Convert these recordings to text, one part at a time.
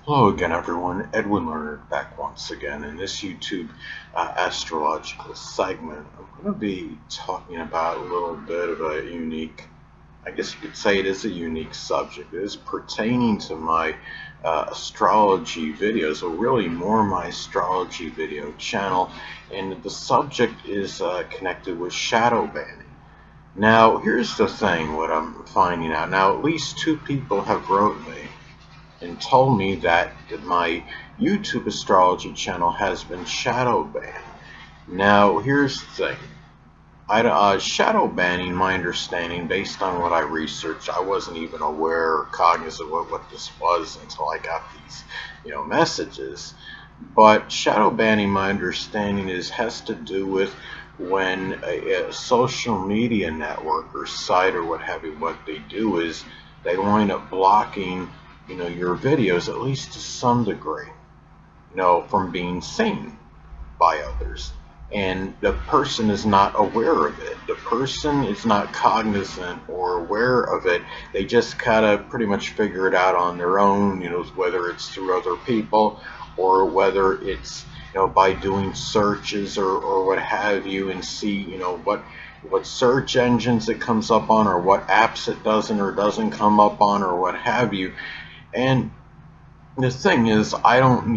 Hello again, everyone. Edwin Learnard back once again in this YouTube astrological segment. I'm going to be talking about a little bit of a unique, I guess you could say it is a unique subject. It is pertaining to my astrology videos, or really more my astrology video channel, and the subject is connected with shadow banning. Now, here's the thing, what I'm finding out. Now, at least two people have wrote me and told me that my YouTube astrology channel has been shadow banned. Now, here's the thing. Shadow banning, my understanding, based on what I researched, I wasn't even aware or cognizant of what this was until I got these, messages. But shadow banning, my understanding has to do with when a social media network or site or what have you, what they do is they wind up blocking, your videos, at least to some degree, from being seen by others. And the person is not aware of it. The person is not cognizant or aware of it. They just kind of pretty much figure it out on their own, whether it's through other people or whether it's, by doing searches or what have you, and see, what search engines it comes up on, or what apps it doesn't or doesn't come up on, or what have you. And the thing is, I don't,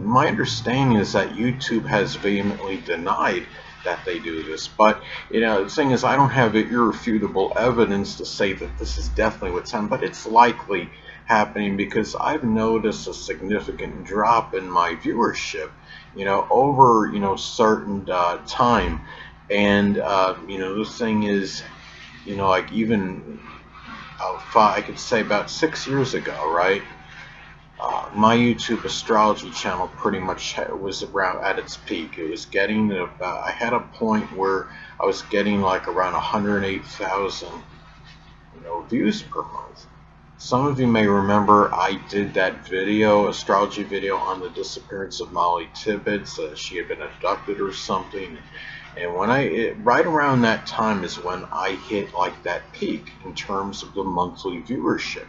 my understanding is that YouTube has vehemently denied that they do this. But, the thing is, I don't have irrefutable evidence to say that this is definitely what's happening, but it's likely happening because I've noticed a significant drop in my viewership, over, certain time. And, the thing is, like even, I could say about 6 years ago, right? My YouTube astrology channel pretty much was around at its peak. It was getting I had a point where I was getting like around 108,000, views per month. Some of you may remember I did that video, astrology video, on the disappearance of Molly Tibbetts. She had been abducted or something. And right around that time is when I hit like that peak in terms of the monthly viewership.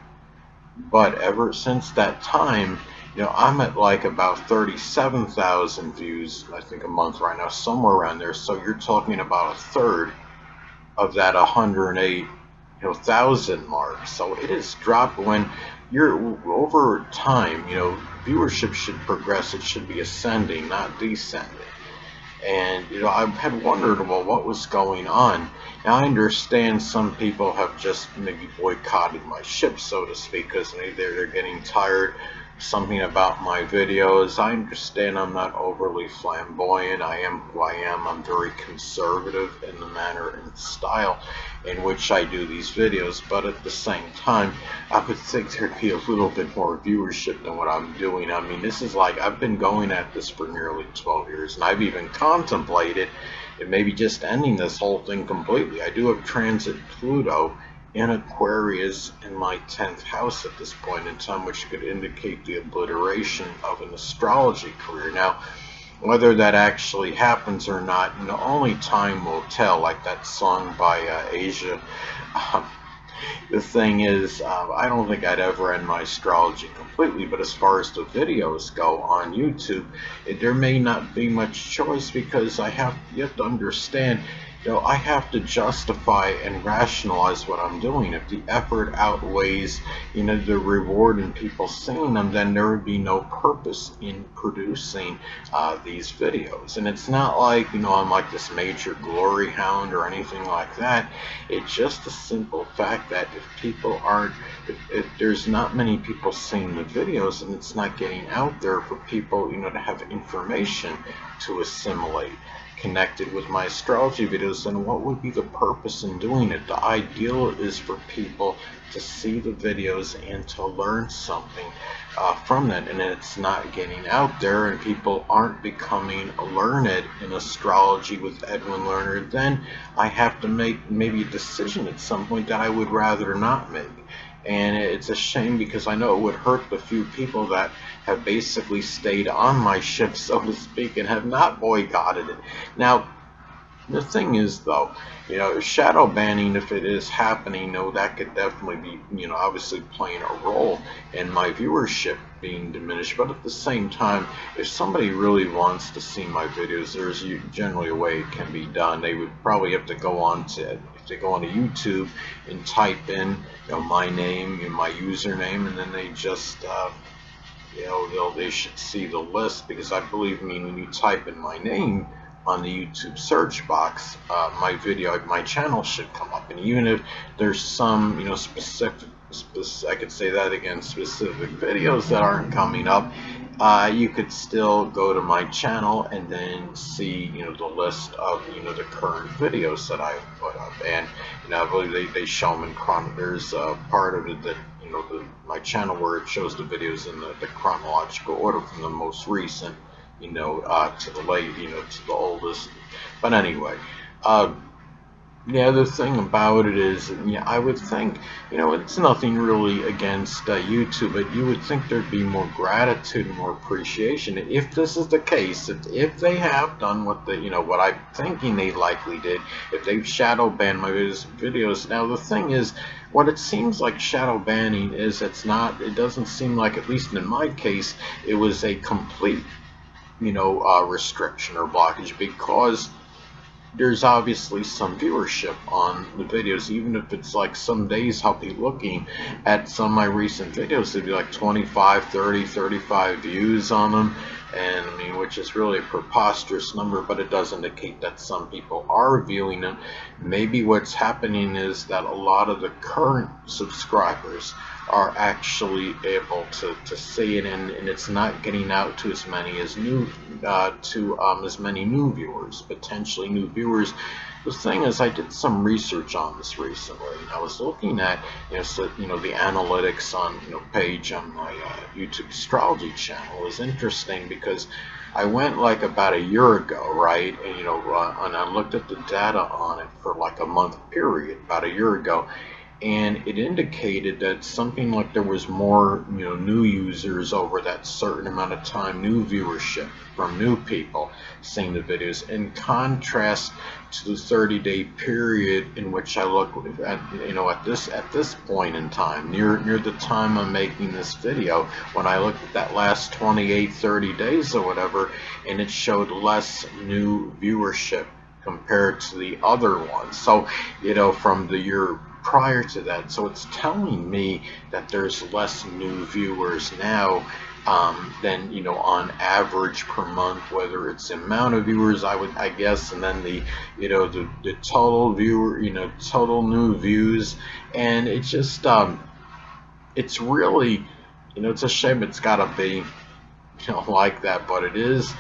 But ever since that time, I'm at like about 37,000 views, I think, a month right now, somewhere around there. So you're talking about a third of that 108, thousand mark. So it has dropped. When you're over time, viewership should progress. It should be ascending, not descending. And, I had wondered, well, what was going on? Now, I understand some people have just maybe boycotted my ship, so to speak, because maybe they're getting tired of something about my videos. I understand I'm not overly flamboyant. I am who I am. I'm very conservative in the manner and style in which I do these videos, but at the same time, I would think there'd be a little bit more viewership than what I'm doing. I mean, this is like, I've been going at this for nearly 12 years, and I've even contemplated maybe just ending this whole thing completely. I do have transit Pluto in Aquarius in my 10th house at this point in time, which could indicate the obliteration of an astrology career. Now, whether that actually happens or not, only time will tell, like that song by Asia. Um, the thing is, I don't think I'd ever end my astrology completely, but as far as the videos go on YouTube, there may not be much choice, because you have to understand, I have to justify and rationalize what I'm doing. If the effort outweighs, the reward in people seeing them, then there would be no purpose in producing these videos. And it's not like, I'm like this major glory hound or anything like that. It's just a simple fact that if there's not many people seeing the videos, and it's not getting out there for people, to have information to assimilate connected with my astrology videos, then what would be the purpose in doing it? The ideal is for people to see the videos and to learn something from that, and it's not getting out there, and people aren't becoming learned in astrology with Edwin Learnard. Then I have to make maybe a decision at some point that I would rather not make. And it's a shame, because I know it would hurt the few people that have basically stayed on my ship, so to speak, and have not boycotted it. Now, The thing is, though, shadow banning, if it is happening, that could definitely be, obviously playing a role in my viewership being diminished. But at the same time, if somebody really wants to see my videos, there's generally a way it can be done. They would probably have to go on to, if they go onto YouTube and type in, my name and my username, and then they just, they should see the list, because I believe, when you type in my name on the YouTube search box, my channel should come up. And even if there's some, specific, I could say that again, specific videos that aren't coming up, you could still go to my channel and then see, the list of, the current videos that I've put up. And, I believe they show them in there's a part of it that, my channel where it shows the videos in the chronological order from the most recent, to the late, to the oldest. But anyway, the other thing about it is, I would think, it's nothing really against YouTube, but you would think there'd be more gratitude and more appreciation if this is the case. If they have done what what I'm thinking they likely did, if they've shadow banned my videos. Now the thing is, what it seems like shadow banning is, it doesn't seem like, at least in my case, it was a complete, restriction or blockage, because there's obviously some viewership on the videos. Even if it's like, some days I'll be looking at some of my recent videos, it'd be like 25, 30, 35 views on them. And I mean, which is really a preposterous number, but it does indicate that some people are viewing them. Maybe what's happening is that a lot of the current subscribers are actually able to see it, and it's not getting out to as many as as many new viewers, potentially new viewers. The thing is, I did some research on this recently, and I was looking at, the analytics on, page on my YouTube astrology channel. Is interesting, because I went like about a year ago, right, and and I looked at the data on it for like a month period, about a year ago, and it indicated that something like there was more, new users over that certain amount of time, new viewership from new people seeing the videos, in contrast to the 30-day period in which I look at, at this point in time, near the time I'm making this video, when I looked at that last 28, 30 days or whatever, and it showed less new viewership compared to the other ones. So, from the year prior to that. So it's telling me that there's less new viewers now, than, on average per month, whether it's the amount of viewers, I guess, and then the, the total viewer, total new views. And it's just, it's really, it's a shame it's gotta be, like that, but it is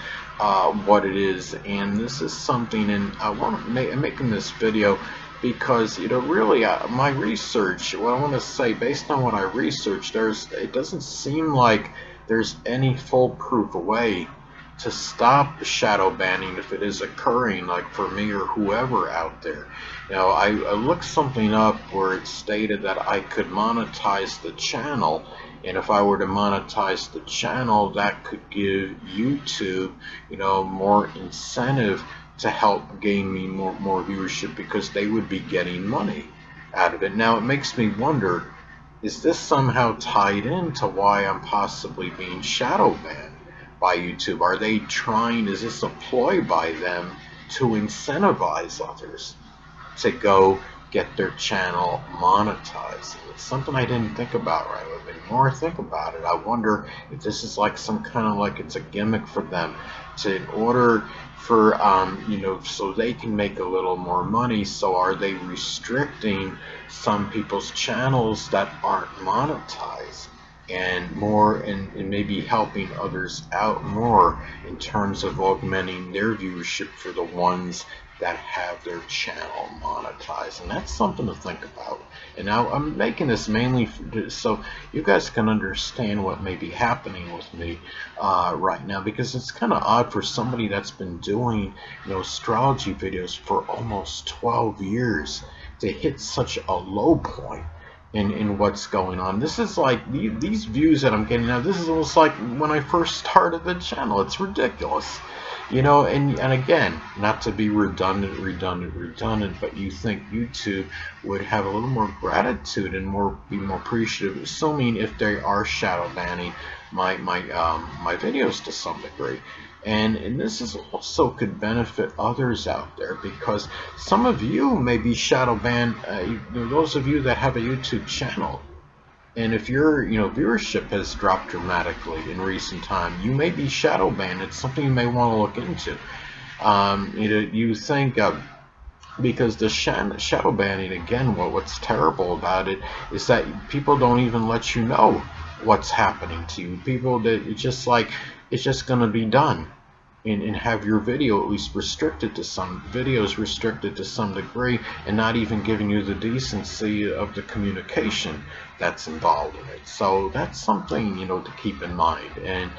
what it is. And this is something, and I'm making this video because, really, my research, what I want to say, based on what I researched, it doesn't seem like there's any foolproof way to stop shadow banning if it is occurring, like for me or whoever out there. I looked something up where it stated that I could monetize the channel, and if I were to monetize the channel, that could give YouTube, more incentive to help gain me more viewership, because they would be getting money out of it. Now it makes me wonder, is this somehow tied into why I'm possibly being shadow banned by YouTube? Are they trying, is this a ploy by them to incentivize others to go get their channel monetized? It's something I didn't think about right away. But the more I think about it, I wonder if this is like some kind of, like, it's a gimmick for them to, in order for, so they can make a little more money. So are they restricting some people's channels that aren't monetized, and more, and maybe helping others out more in terms of augmenting their viewership for the ones that have their channel monetized? And that's something to think about. And now I'm making this mainly so you guys can understand what may be happening with me right now, because it's kind of odd for somebody that's been doing, astrology videos for almost 12 years to hit such a low point. in what's going on. This is like these views that I'm getting now. This is almost like when I first started the channel. It's ridiculous, you know. And again, not to be redundant, but you think YouTube would have a little more gratitude and be more appreciative, assuming if they are shadow banning my videos to some degree. And this is also could benefit others out there, because some of you may be shadow banned. Those of you that have a YouTube channel, and if your viewership has dropped dramatically in recent time, you may be shadow banned. It's something you may want to look into. You think because the shadow banning, again, what's terrible about it is that people don't even let you know what's happening to you. People that it's just like it's just gonna be done, and have your video at least restricted to some degree, and not even giving you the decency of the communication that's involved in it. So that's something to keep in mind. And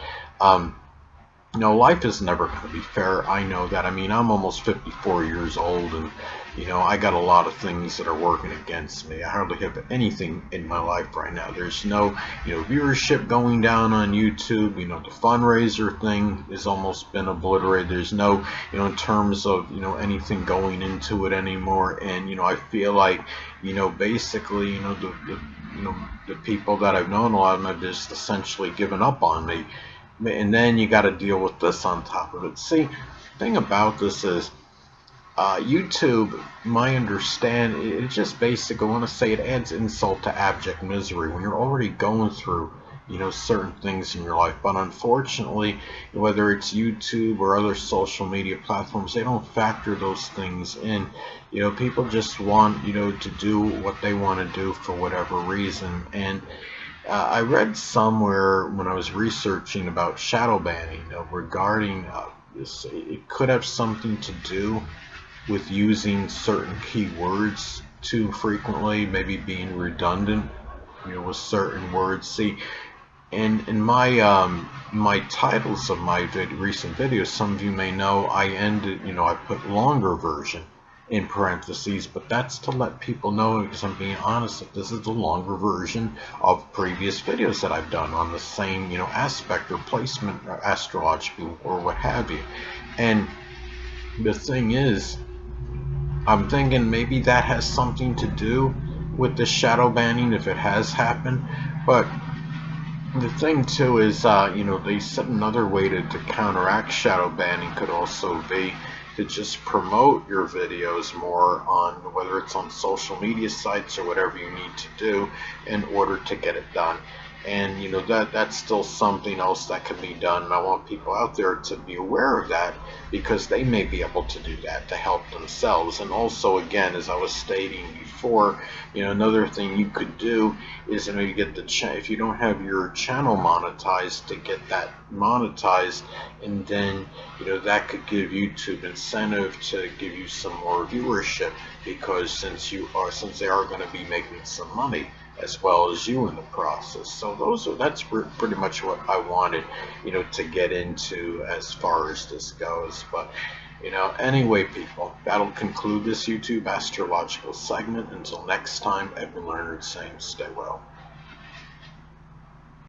life is never going to be fair. I know that. I mean, I'm almost 54 years old, and I got a lot of things that are working against me. I hardly have anything in my life right now. There's no, viewership going down on YouTube. The fundraiser thing has almost been obliterated. There's no, in terms of, anything going into it anymore. And, I feel like, basically, the people that I've known, a lot of them have just essentially given up on me. And then you got to deal with this on top of it. See, the thing about this is YouTube, my understand, it just basically, I want to say, it adds insult to abject misery when you're already going through certain things in your life. But unfortunately, whether it's YouTube or other social media platforms, they don't factor those things in. People just want to do what they want to do for whatever reason. And I read somewhere when I was researching about shadow banning regarding this, it could have something to do with using certain keywords too frequently, maybe being redundant, with certain words. See, and in my titles of my recent videos, some of you may know I ended, I put longer version in parentheses, but that's to let people know, because I'm being honest, that this is the longer version of previous videos that I've done on the same aspect or placement or astrological or what have you. And the thing is, I'm thinking maybe that has something to do with the shadow banning, if it has happened. But the thing too is, they said another way to counteract shadow banning could also be to just promote your videos more on, whether it's on social media sites or whatever you need to do in order to get it done. And that's still something else that can be done, and I want people out there to be aware of that, because they may be able to do that to help themselves. And also, again, as I was stating before, another thing you could do is, you get if you don't have your channel monetized, to get that monetized, and then that could give YouTube incentive to give you some more viewership, because since they are going to be making some money as well as you in the process. So that's pretty much what I wanted to get into as far as this goes. But anyway, people, that'll conclude this YouTube astrological segment. Until next time, Edwin Learnard saying stay well.